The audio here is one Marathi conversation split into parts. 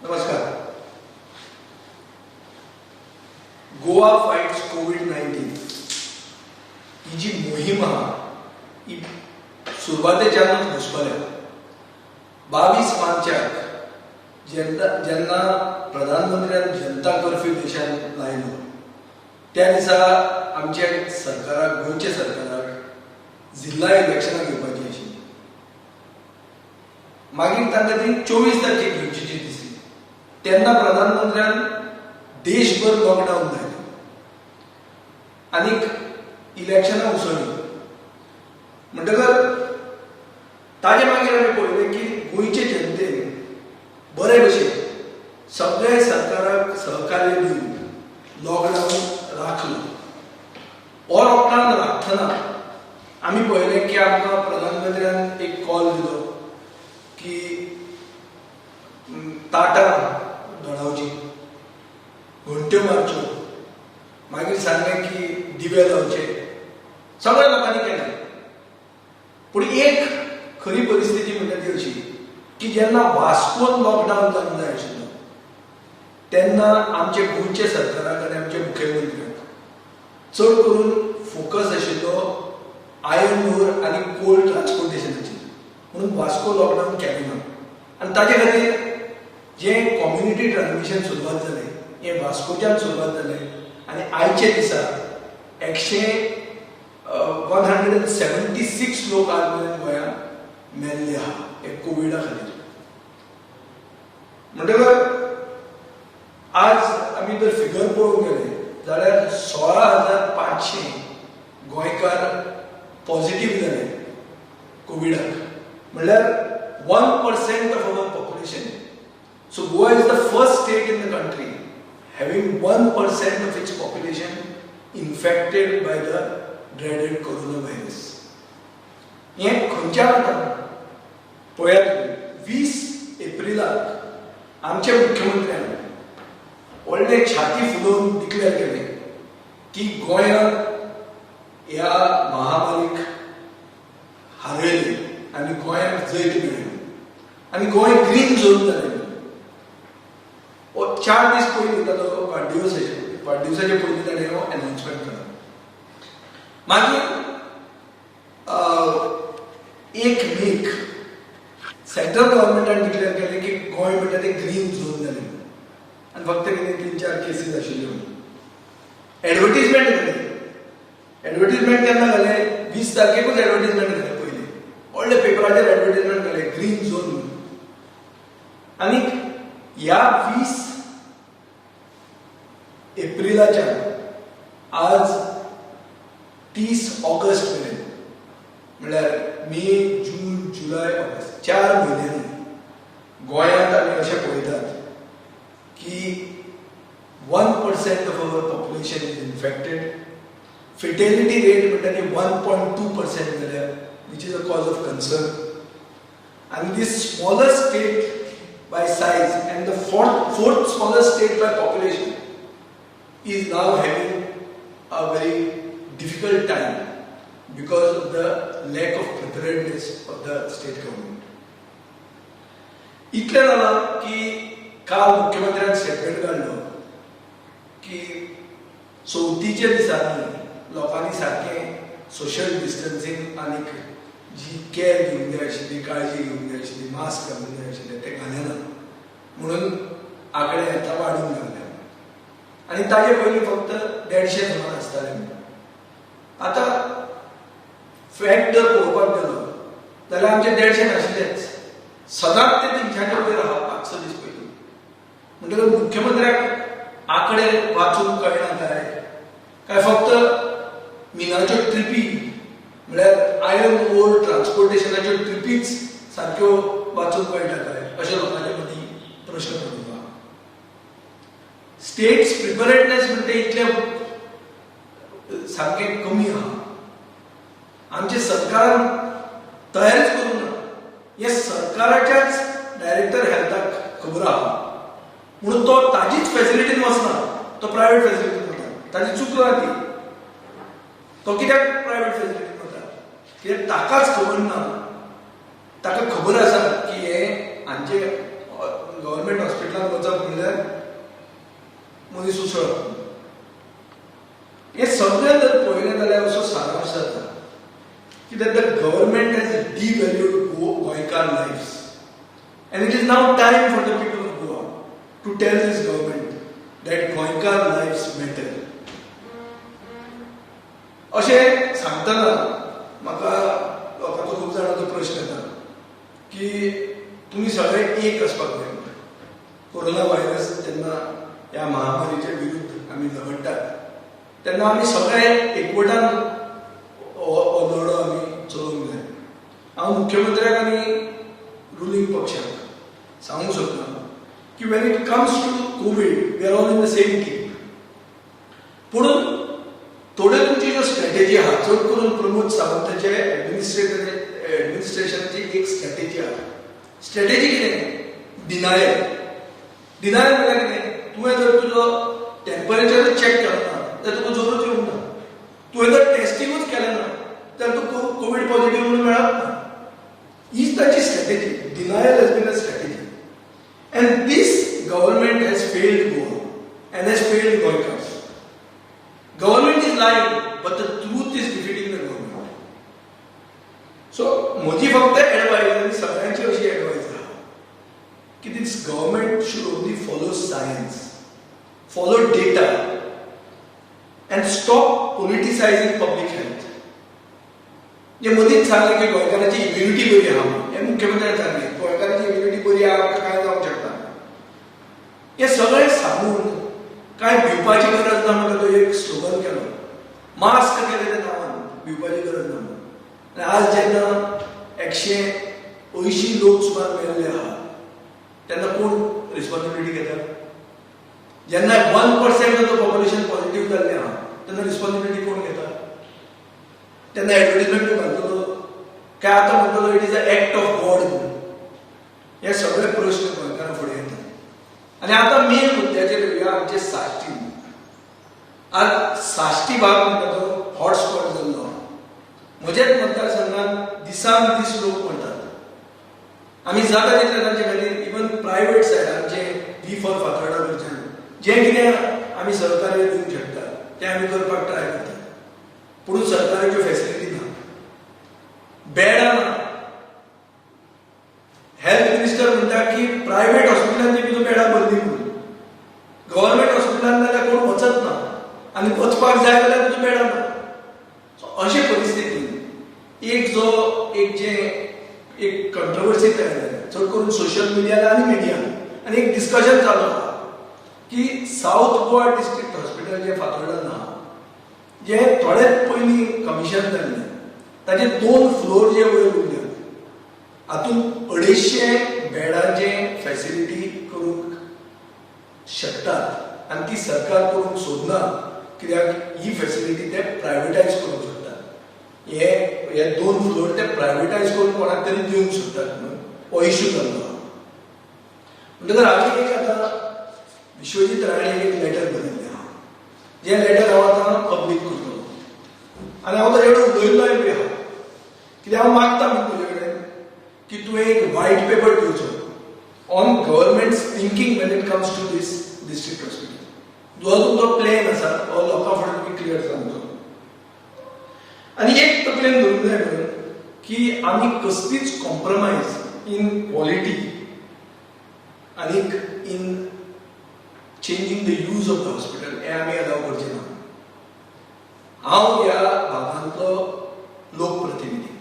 नमस्कार. गोवा फाइट्स कोविड-19 ही जी मोहीम आहा ही सुरवातेच्यानूच घुसपल्या. 22 मार्चाक जेन्ना प्रधानमंत्र्यान जनता कर्फ्यू देशांत लायलो त्या दिसा आमच्या सरकाराक गोंयच्या सरकाराक जिल्हा इलेक्शनां घेवपाची आशिल्ली. मागीर तांकां ती 24 तारखेक घेवची दिसली. तेन्ना प्रधानमंत्र्यान देशभर लॉकडावन लायलें आनीक इलेक्शनां उसळ्ळीं. म्हणटकर ताजे मागीर आमी पळयलें की गोंयचे जनतेन बरे भशेन सगळे सरकाराक सहकार्य दिवन लॉकडावन राखलो. हो लॉकडावन राखतना आमी पळयलें की आमकां प्रधानमंत्र्यान एक कॉल दिलो की ताटां धडावची, घंट्यो मारच्यो, मागीर सांगलें की दिवे लावचे. सगळ्या लोकांनी केलें. पूण एक खरी परिस्थिती म्हणटा ती अशी की जेन्ना वास्कोन लॉकडावन जावंक जाय आशिल्लो तेन्ना आमचे गोंयचे सरकाराक आनी आमच्या मुख्यमंत्र्याक चड करून फोकस आशिल्लो आयर्न ओर आनी कोल ट्रान्सपोर्टेशनाचेर, म्हणून वास्को लॉकडावन केलें ना. आनी ताचे खातीर जें कम्युनिटी ट्रान्समिशन सुरवात जालें हें वास्कोच्यान सुरवात जालें आनी आयचे दिसा 176 लोक आज मेरेन गोंयांत मेल्ले आहा हे कोविडा खातीर. म्हणटकर आज आमी जर फिगर पळोवंक गेले जाल्यार 16,500 गोंयकार पॉझिटिव्ह जाले कोविडाक. म्हणल्यार 1% of our population. So Goa is the first state in the country having 1% of its population infected by the dreaded coronavirus. हे खंयच्या जाता पळयात. 20 एप्रिलाक आमच्या मुख्यमंत्र्यान व्हडले छाती फुलोवन डिक्लेअर केलें की गोंयांत ह्या महामारीक हारयली आनी गोंयांक जैत मेळ्ळी आनी गोंय ग्रीन झोन जालें. 4 दीस पयलीं ताचो वाडदिवसाचे पयलीं ताणें हो अनाउन्समेंट केलो. मागीर 1 मेक सेंट्रल गव्हर्मेंटान डिक्लेअर केलें की गोंय म्हणटा तें ग्रीन झोन जालें आनी फक्त कितें 3-4 केसीस आशिल्ल्यो. एडवर्टिजमेंट घालें. एडवर्टिजमेंट केन्ना घालें? 20 तारखेकूच एडवर्टिजमेंट घालें. पयलीं व्हडले पेपराचेर एडवर्टिजमेंट घालें ग्रीन झोन म्हणून. आनीक ह्या 20 एप्रिलाच्यान आज 30 ऑगस्ट मेरेन म्हणल्यार मे, जून, जुलय, ऑगस्ट 4 म्हयन्यांनी गोंयांत आमी अशें पळयतात की 1% of our population is infected. Fatality rate म्हणटा ती 1.2% जाल्या, which is a cause of concern. And this smallest state by size and the fourth smallest state by population is now having a very difficult time because of the lack of preparedness of the state government. इतलें जालां की काल मुख्यमंत्र्यान स्टेटमेंट काडलो की चवथीच्या दिसांनी लोकांनी सारकें सोशल डिस्टन्सिंग आनीक जी केअर घेवंक जाय आशिल्ली, काळजी घेवंक जाय आशिल्ली, मास्क घालूंक जाय आशिल्लें तें घालेना म्हणून आंकडे आतां वाडून लागले. आनी ताजे पयलीं फक्त 150 सुमार आसताले. आतां फॅक्ट जर पळोवपाक गेलो जाल्यार आमचे 150 नाशिल्लेच. सदांच ते 300च्या वयर आहा 500 दीस पयलीं. म्हणटकच मुख्यमंत्र्याक आंकडे वाचूंक कळना काय फक्त मिनाच्यो ट्रिपी म्हळ्यार आयर्न ओर ट्रान्सपोर्टेशनाच्यो ट्रिपीच सारक्यो वाचूंक कळटा काय अशें लोकांच्या मदीं प्रश्न पडलो. स्टेट्स प्रिपेरेडनेस म्हणटा इतलें सारकें कमी आहा. आमचे सरकारान तयारीच करूंक ना. हे सरकाराच्याच डायरेक्टर हेल्थाक खबर आहा म्हणून तो ताजीच फॅसिलिटीन वचना, तो प्रायवेट फॅसिलिटीन वता. ताजी चूक ना ती. तो कित्याक प्रायवेट फॅसिलिटीन वता? कित्याक ताकाच खबर ना. ताका खबर आसा की हे हांचे गव्हर्मेंट हॉस्पिटलांत मनीस उसळप हे सगळें जर पळयलें जाल्यार असो सारांश जाता कित्याक द गव्हर्नमेंट हॅज डिवॅल्यूड गोंयकार लायफ्स and it is now time for the people of Goa to tell this government that Goinkar lives matter. अशें सांगतना म्हाका लोकांचो खूब जाणांचो प्रश्न येता की तुमी सगळे एक आसपाक जाय. कोरोना व्हायरस जेन्ना ह्या महामारीच्या विरुद्ध आमी झगडटात तेन्ना आमी सगळे एकवटान हो लढो आमी चलोवंक जाय. हांव मुख्यमंत्र्याक आनी रुलींग पक्षाक सांगू शकता की when it comes to Covid we are all in the same team. पुणून थोड्यो तुमची ज्यो स्ट्रॅटेजी आहा चड करून प्रमोद सावंताचे एडमिनिस्ट्रेशनाची एक स्ट्रॅटेजी आहा. स्ट्रॅटेजी कितें? डिनायल म्हळ्यार कितें? तुवें जर तुजो टेम्परेचर चॅक केलो ना जाल्यार तुका जरूरत येवंक ना. तुवें जर टेस्टिंगूच केलें ना जाल्यार तुका कोविड पॉझिटिव्ह म्हणून मेळत ना. हीच ताची strategy. Denial has been a strategy. And this government has failed Goa and has failed Goinkars. Government is lying, but the truth is defeating the government. So, म्हजी फक्त एडवायस आनी सगळ्यांची अशी एडवायस आहा की this government should only follow science, follow data, and stop politicizing public health. जे मदींच सांगलें की गोंयकारांची इम्युनिटी बरी आहा म्हणून हे मुख्यमंत्र्यान सांगलें गोंयकारांची इम्युनिटी बरी आहा आमकां कांय जावंक शकता. हे सगळें सांगून कांय भिवपाची गरज ना म्हणून तो एक स्लोगन केलो. मास्क केले त्या नांवान भिवपाची गरज ना म्हणून. आनी आज जेन्ना 180 लोक सुमार मेल्ले आहा तेन्ना कोण रिस्पॉन्सिबिलिटी घेता? जेन्ना 1% ऑफ द पॉप्युलेशन पॉझिटिव्ह जाल्लें आहा तेन्ना रिस्पॉन्सिबिलिटी कोण घेता? तेन्ना एडवर्टिजमेंट घालतलो काय आतां म्हणटलो it is a act of God म्हणून? हे सगळे प्रश्न गोंयकारां फुडें येतात. आनी आतां मेन मुद्द्याचेर येवया आमचे साश्टी. आज साश्टी भाग म्हणटा तो हॉटस्पॉट जाल्लो. म्हजेच मतदारसंघात दिसान दीस लोक म्हणटात. आमी जाता तितले तांचे खातीर इवन प्रायवेट सायडांचे वी फॉर फातर्डा कडच्यान जें कितें आमी सहकार्य दिवंक शकता तें आमी करपाक ट्राय करतात. पुणून सरकाराच्यो फॅसिलिटी ना, बेडां ना. हेल्थ मिनिस्टर म्हणटा की प्रायवेट हॉस्पिटलांनी तुजो बेडां भरली म्हणून. गव्हर्नमेंट हॉस्पिटलांत जाल्यार कोण वचत ना आनी वचपाक जाय जाल्यार तुजो बेडां ना. सो अशे परिस्थितींत एक कंट्रोवर्सी तयार जाल्या चड करून सोशल मिडियान आनी मिडियान आनी एक डिस्कशन चालू आहा की साऊथ गोवा डिस्ट्रिक्ट हॉस्पिटल जें फातोर्डान आहा जे थोडेच पयलीं कमिशन जाल्लें ताचे 2 फ्लोर जे वयर उरले हातून 250 बेडांचे फॅसिलिटी करूंक शकतात आनी ती सरकार करूंक सोदना कित्याक ही फॅसिलिटी ते प्रायवेटायज करूंक शकतात. हे 2 फ्लोर ते प्रायवेटायज करून कोणाक तरी दिवंक शकतात म्हणून हो इश्यू जाल्लो. म्हणटकर हांवें एक आतां विश्वजीत राणेक एक लेटर बरयल्लें आहा. जें लेटर हांव आतां पब्लीक करतलो आनी हांव ताचे कडेन उलयल्लोय बी आहा कित्याक हांव मागता तुजे कडेन की तुवें एक व्हायट पेपर दिवचो on government's thinking when it comes to this district hospital. जो तुमचो प्लॅन आसा हो लोकां फुडें तुमी क्लियर सांगचो. आनी एक तकलेन धरून जाय म्हणून की आमी कसलीच कॉम्प्रमायज इन क्वॉलिटी आनीक in changing the use of the hospital हें आमी अलाव करचें ना. हांव ह्या भागांतलो लोकप्रतिनिधी.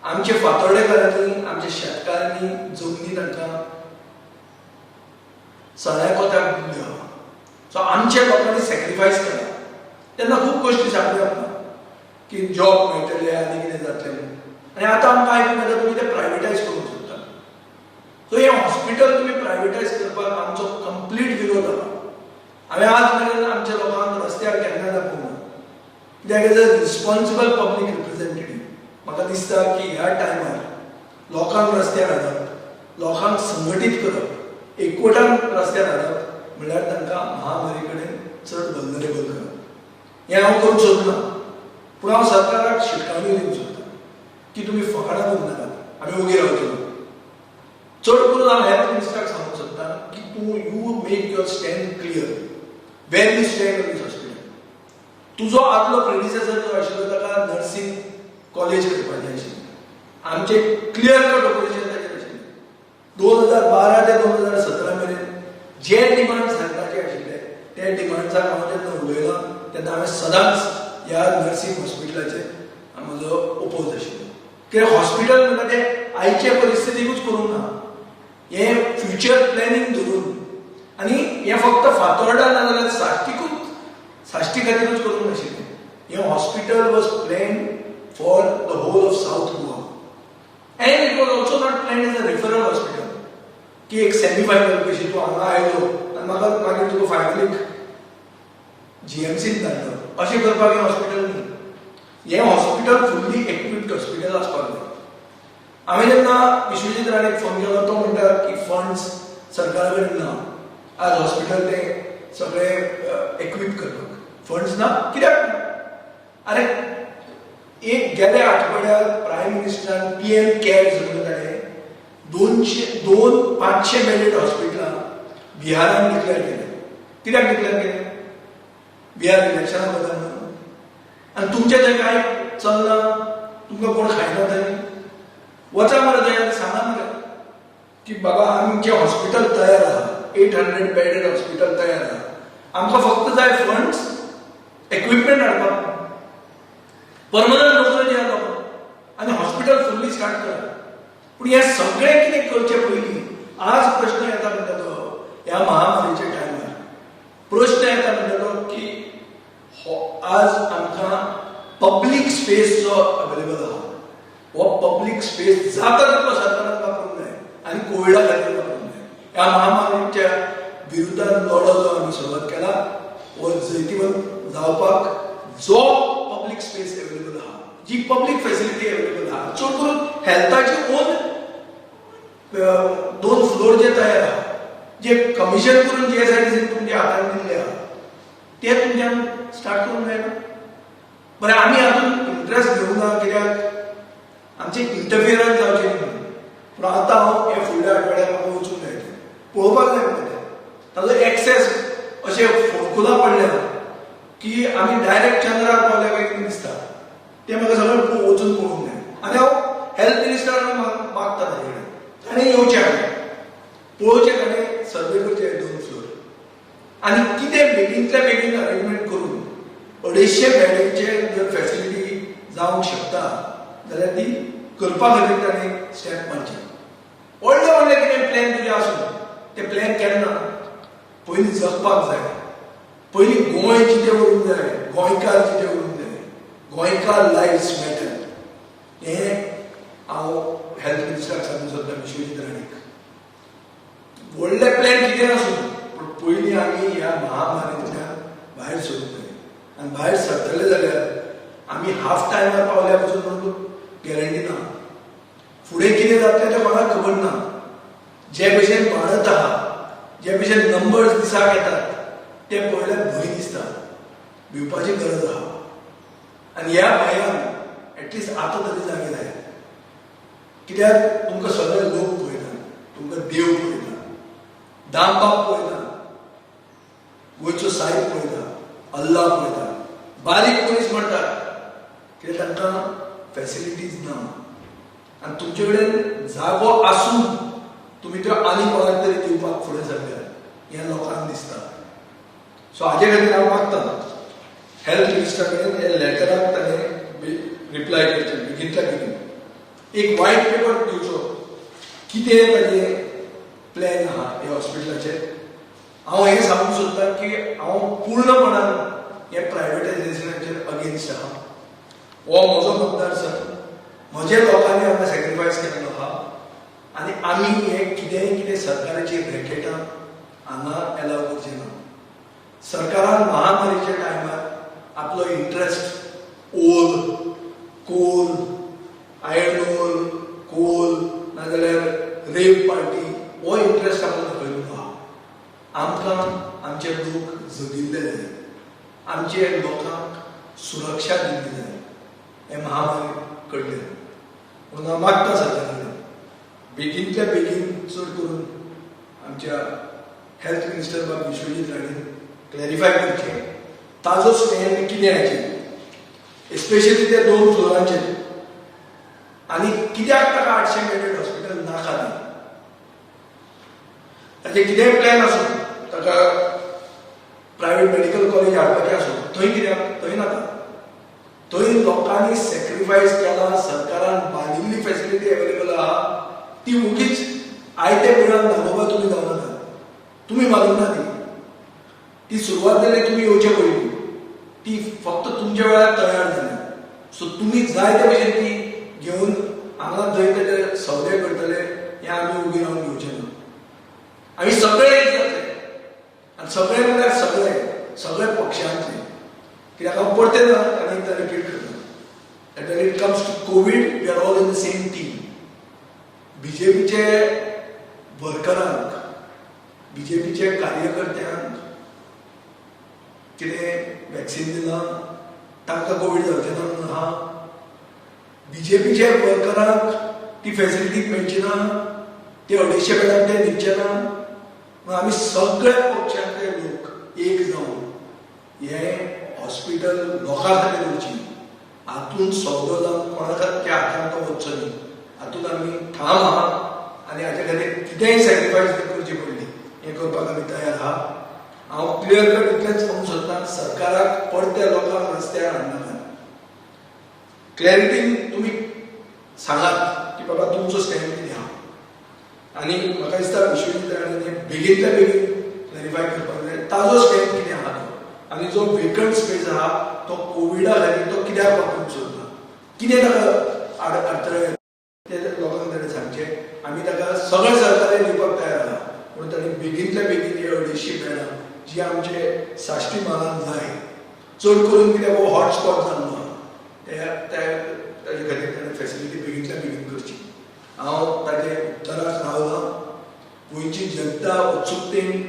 आमचे फातोर्डेकारांनी आमच्या शेतकारांनी जमनी तांकां सगळ्या कोत्याक दिल्ल्यो आहा. सो आमच्या लोकांनी सॅक्रिफायस केला तेन्ना खूब गोश्टी सांगल्यो आमकां की जॉब मेळटले आनी कितें जातलें म्हणून. आनी आतां आमकां आयकूंक येता तुमी तें प्रायवेटायज करूंक सोदता. सो हें हॉस्पिटल तुमी प्रायवेटायज करपाक आमचो कंप्लीट विरोध आहा. हांवें आज मेरेन आमच्या लोकांक रस्त्यार केन्ना दाखोवंक ना कित्याक as a responsible public representative म्हाका दिसता की ह्या टायमार लोकांक रस्त्यार हाडप, लोकांक संघटीत करप, एकवटान रस्त्यार हाडप म्हणल्यार तांकां महामारी कडेन चड वल्नरेबल करप. हें हांव करूंक सोदना. पूण हांव सरकाराक शिटकावणी दिवंक सोदता की तुमी फकाणां करूंक नाकात, आमी ओगी रावचे ना. चड करून हांव हेल्थ मिनिस्टराक सांगूंक सोदता की तूं you make your stand clear. Where you stay in this hospital. तुजो आदलो प्रेडिसेसर जो आशिल्लो ताका नर्सिंग कॉलेज करपाचें आशिल्लें. आमचे क्लियर कट ऑपरेशन ताचेर आशिल्लें. 2012 ते 2017 मेरेन जे डिमांड सांगपाचे आशिल्ले ते डिमांड्साक हांव जेन्ना उलयलां तेन्ना हांवें सदांच ह्या नर्सिंग हॉस्पिटलाचेर म्हजो ओपोज आशिल्लो. कित्याक हॉस्पिटल म्हणटा तें आयचे परिस्थितीकूच करूंक ना. हें फ्युचर प्लॅनिंग धरून आनी हें फक्त फातोर्डा ना जाल्यार साश्टी खातीरूच करूंक नाशिल्लें. हें hospital was planned for the whole of South Goa. And it was also not planned as a referral hospital की एक सेमी फायनल कशी तूं हांगा आयलो आनी म्हाका मागीर तुका फायनलीक जीएमसीन धाडलो अशें करपाक हें हॉस्पिटल न्ही. हें हॉस्पिटल फुल्ली इक्विप्ड हॉस्पिटल आसपाक जाय. हांवें जेन्ना विश्वजीत राणेक फोन केलो तो म्हणटा की फंड्स सरकारा कडेन ना. आज हॉस्पिटल तें सगळें इक्विप करपाक फंड्स ना. कित्याक? अरे एक गेल्या आठवड्याक प्रायम मिनिस्टरान PM केअर्स म्हणून ताणें 500 बेडेड हॉस्पिटलां बिहारान डिक्लेअर केलें. कित्याक डिक्लेअर केलें? बिहार इलेक्शना बद्दल म्हणून. आनी तुमचें थंय कांय चलना, तुमकां कोण खायना थंय. वचा मरे थंय आनी सांगा मरे की बाबा आमचें हॉस्पिटल तयार आहा, 800 बेडेड हॉस्पिटल तयार आहा. आमकां फक्त जाय फंड्स, इक्विपमेंट हाडपाक, परमनंट नोकरी दिया लोकांक आनी हॉस्पिटल फुल्ली स्टार्ट करा. पूण हें सगळें कितें करचे पयलीं आज प्रश्न येता म्हणटा तो ह्या महामारीच्या टायमार प्रश्न येता म्हणटा तो की आज आमकां पब्लीक स्पेस जो अवेलेबल आहा हो पब्लीक स्पेस जाता तितलो सरकारान वापरूंक जाय आनी कोविडा खातीर वापरूंक जाय. ह्या महामारीच्या विरुद्धान लढो जो आमी सुरवात केला हो जैतिवंत जावपाक जो पब्लीक स्पेस अवेलेबल आहा, जी पब्लीक फॅसिलिटी अवेलेबल आहा, चड करून हेल्थाचे ओन 2 फ्लोर जे तयार आहा, जे कमिशन करून GSIDCन तुमच्या हातान दिल्ले आहा ते तुमच्यान स्टार्ट करूंक जायना. बरें आमी हातून इंट्रस्ट घेवंक ना कित्याक आमचें इंटरफियरन्स जावचें न्ही म्हणून. पूण आतां हांव हे फुडल्या आठवड्याक म्हाका वचूंक जाय पळोवपाक जाय म्हणटा ताजो एक्सेस अशें फोर्कुला पडलें की आमी डायरेक्ट चंद्रार पावल्या काय कितें दिसता. तें म्हाका सगळें वचून पळोवंक जाय. आनी हांव हेल्थ मिनिस्टराक मागता ताजे कडेन ताणें येवचें पळोवचें, ताणें सर्वे करचें 2 फ्लोर आनी कितें बेगींतल्या बेगीन अरेंजमेंट करून 250 बेडींचेर जर फॅसिलिटी जावंक शकता जाल्यार ती करपा खातीर ताणें स्टेप मारचें. व्हडले व्हडले कितें प्लॅन तुजे आसूं ते प्लॅन केन्ना पयलीं जगपाक जाय. पयलीं गोंय कितें उरूंक जाय, गोंयकार कितें उरूंक जाय, गोंयकार लायफ्स मॅटर. हें हांव हेल्थ मिनिस्टराक सांगूंक सोदता विश्वजीत राणेक. व्हडले प्लॅन कितें आसूं पूण पयलीं आमी ह्या महामारींतल्यान भायर सरूंक जाय. आनी भायर सरतले जाल्यार आमी हाफ टायमार पावल्या पासून म्हणून गॅरंटी ना. फुडें कितें जातलें तें कोणाक खबर ना. जे भशेन वाडत आहा, जे भशेन नंबर्स दिसाक येतात ते पळयल्यार भंय दिसता. भिवपाची गरज आहा. आनी ह्या भंयान एटलिस्ट आतां तरी जागे जाय. कित्याक तुमकां सगळे लोक पळयता, तुमकां देव पळयता, दामबाब पळयता, गोंयचो साहेब पळयता, अल्ला पळयता. बारीक मनीस म्हणटात कित्याक तांकां फॅसिलिटीज ना. आनी तुमचे कडेन जागो आसून तुमी त्यो आनी कोणाक तरी दिवपाक फुडें सरल्यात हें लोकांक दिसता. सो हाजे खातीर हांव मागतां हेल्थ मिनिस्टरा कडेन हे लेटराक ताणें रिप्लाय करचें बेगींतल्या बेगीन. एक वायट पेपर दिवचो कितें ताजे प्लॅन आहा ह्या हॉस्पिटलाचेर. हांव हें सांगूंक सोदतां की हांव पूर्णपणान हे प्रायवेटायजेशनाचेर अगेन्स्ट आहा. हो म्हजो मतदारसंघ, म्हज्या लोकांनी हांगा सॅक्रिफायस केल्लो आहा आनी आमी हें कितें सरकाराची रॅकेटां हांगा एलाव करचें ना. सरकारान महामारीच्या टायमार आपलो इंट्रस्ट ओल, कोल, आयर्न ओल, कोल नाजाल्यार रेव पार्टी हो इंट्रस्ट आपलो दाखयलो आहा. आमकां आमचे लोक जगिल्ले जाय, आमचे लोकांक सुरक्षा दिल्ली जाय हे महामारी कडल्यान. म्हणून हांव मागता सरकारा कडेन बेगींतल्या बेगीन चड करून आमच्या हेल्थ मिनिस्टर बाब विश्वजीत राणे क्लॅरिफाय करचें ताजो स्टँड कितें हाचेर एस्पेशली त्या 2 फ्लोरांचेर आनी कित्याक ताका 800 बेडेड हॉस्पिटल नाका तें ताचे कितेंय प्लॅन आसूं ताका प्रायवेट मेडिकल कॉलेज हाडपाचें आसूं थंय कित्याक थंय नाका थंय लोकांनी सॅक्रिफायस केला सरकारान बांदिल्ली फॅसिलिटी एवेलेबल आहा ती उगीच आयत्या वेळार दाखोवपा तुमी जावनाका तुमी मागूंक ना ती सुरवात जाली तुमी येवचे पयलीं ती फक्त तुमच्या वेळार तयार जाली सो तुमी जाय ते भशेन ती घेवन हांगा जंय तेजे सौदे करतले हें आमी उबी रावन घेवचे ना आमी सगळे एक जातले आनी सगळे म्हळ्यार सगळे पक्षांतले कित्याक हांव परते ना आनी एकदां रिपीट करता when it comes to COVID we are all in the same team बीजेपीचे वर्करांक बीजेपीचे कार्यकर्त्यांक कितें वॅक्सिन दिलां तांकां कोवीड जावचें ना म्हणून आहा बीजेपीचे वर्करांक ती फॅसिलिटी मेळची ना ते 250 बेडांक ते दिवचे ना पूण आमी सगळे पक्षांतले लोक एक जावन हे हॉस्पिटल लोकां खातीर उरची हातून सौदो जावन कोणाच्या हातांत तो वचचो न्ही हातून आमी ठाम आहा आनी हाचे खातीर कितेंय सॅक्रिफायस करची पडली हें करपाक आमी तयार आहा हांव क्लियर कट इतलेंच सांगूंक सोदतां सरकाराक परत्या लोकांक रस्त्यार हाडनाकात क्लॅरिटीन तुमी सांगात की बाबा तुमचो स्टँड कितें आहा आनी म्हाका दिसता विश्वविद्यालयान बेगींतल्या बेगीन क्लॅरिफाय करपाक जाय ताजो स्टँड कितें आहा तो आनी जो वेकंट स्पेस आहा तो कोविडा खातीर तो कित्याक वापरूंक सोदना कितें ताका आडतळे ते लोकांक ताणें सांगचें आमी ताका सगळे सरकारान दिवपाक तयार आहा पूण ताणें बेगींतल्या बेगीन हे 250 बेडां जी आमचे साश्टी म्हालांत जाय चड करून कित्याक हो हॉटस्पॉट जाल्लो आहा ताजे खातीर ताणें फॅसिलिटी बेगींतल्या बेगीन करची हांव ताजे उत्तराक रावलां गोंयची जनता उत्सुकतेन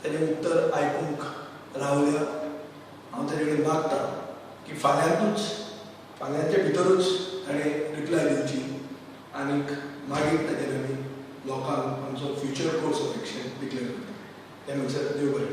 ताजें उत्तर आयकूंक रावल्या हांव ताजे कडेन मागतां की फाल्यांच्या भितरूच ताणें रिप्लाय दिवची आनीक मागीर ताजेर आमी लोकांक आमचो future course of action declare करता ते म्हणसर देव बरें